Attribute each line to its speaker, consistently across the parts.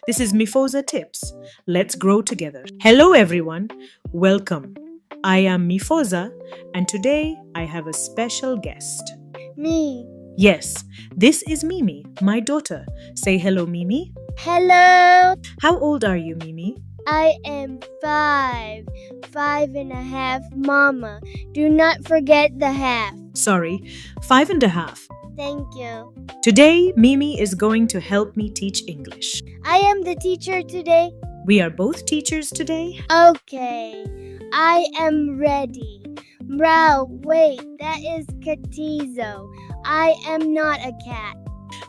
Speaker 1: This is Mifozatips. Let's grow together. Hello everyone. Welcome. I am Mifozا and today I have a special guest.
Speaker 2: Me.
Speaker 1: Yes, this is Mimi, my daughter. Say hello, Mimi.
Speaker 2: Hello.
Speaker 1: How old are you, Mimi?
Speaker 2: I am 5. 5.5, Mama. Do not forget the half.
Speaker 1: Sorry, 5.5.
Speaker 2: Thank you.
Speaker 1: Today, Mimi is going to help me teach English.
Speaker 2: I am the teacher today.
Speaker 1: We are both teachers today.
Speaker 2: Okay. I am ready. Brow, wait, that is Catizo. I am not a cat.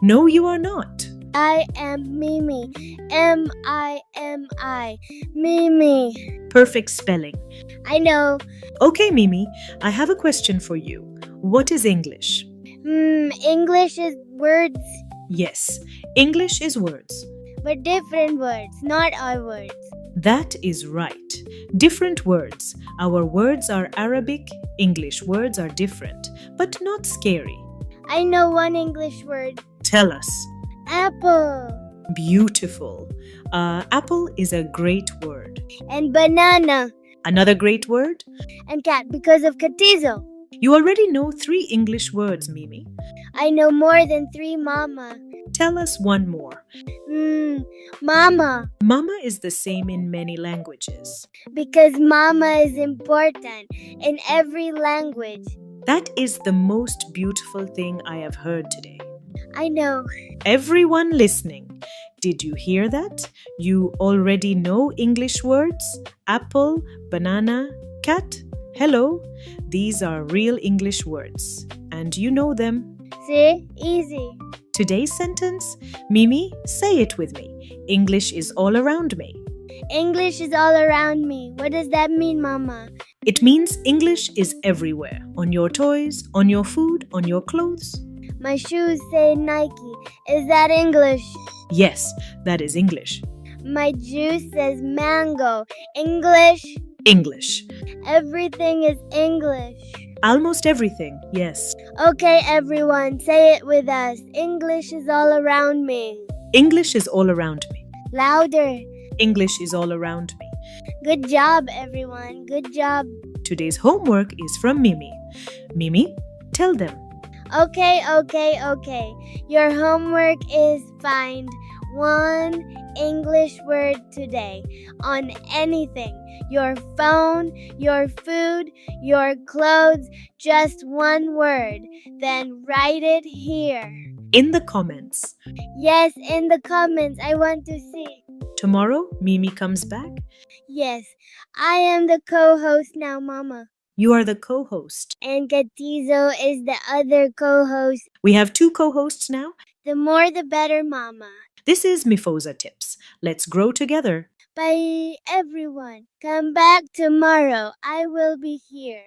Speaker 1: No, you are not.
Speaker 2: I am Mimi. M-I-M-I. Mimi.
Speaker 1: Perfect spelling.
Speaker 2: I know.
Speaker 1: Okay, Mimi, I have a question for you. What is English?
Speaker 2: English is words,
Speaker 1: Yes, English is words.
Speaker 2: but different words, not our words.
Speaker 1: That is right. Different words. Our words are Arabic, English words are different, but not scary.
Speaker 2: I know one English word.
Speaker 1: Tell us.
Speaker 2: Apple.
Speaker 1: Beautiful. Apple is a great word.
Speaker 2: And banana.
Speaker 1: Another great word?
Speaker 2: And cat because of Catizo.
Speaker 1: You already know 3 English words, Mimi.
Speaker 2: I know more than 3, Mama.
Speaker 1: Tell us one more.
Speaker 2: Mama.
Speaker 1: Mama is the same in many languages.
Speaker 2: Because Mama is important in every language.
Speaker 1: That is the most beautiful thing I have heard today.
Speaker 2: I know.
Speaker 1: Everyone listening, did you hear that? You already know English words? Apple, banana, cat, hello. These are real English words, and you know them.
Speaker 2: See? Easy.
Speaker 1: Today's sentence, Mimi, say it with me. English is all around me.
Speaker 2: English is all around me. What does that mean, Mama?
Speaker 1: It means English is everywhere. On your toys, on your food, on your clothes.
Speaker 2: My shoes say Nike. Is that English?
Speaker 1: Yes, that is English.
Speaker 2: My juice says mango. English?
Speaker 1: English.
Speaker 2: Everything is English.
Speaker 1: Almost everything, yes.
Speaker 2: Okay, everyone, say it with us. English is all around me.
Speaker 1: English is all around me.
Speaker 2: Louder.
Speaker 1: English is all around me.
Speaker 2: Good job, everyone. Good job.
Speaker 1: Today's homework is from Mimi. Mimi, tell them.
Speaker 2: Okay. Your homework is find one English word today on anything. Your phone, your food, your clothes, just one word. Then write it here.
Speaker 1: In the comments.
Speaker 2: Yes, in the comments. I want to see.
Speaker 1: Tomorrow, Mimi comes back.
Speaker 2: Yes, I am the co-host now, Mama.
Speaker 1: You are the co-host.
Speaker 2: And Catizo is the other co-host.
Speaker 1: We have 2 co-hosts now.
Speaker 2: The more the better, Mama.
Speaker 1: This is Mifozatips. Let's grow together.
Speaker 2: Bye, everyone. Come back tomorrow. I will be here.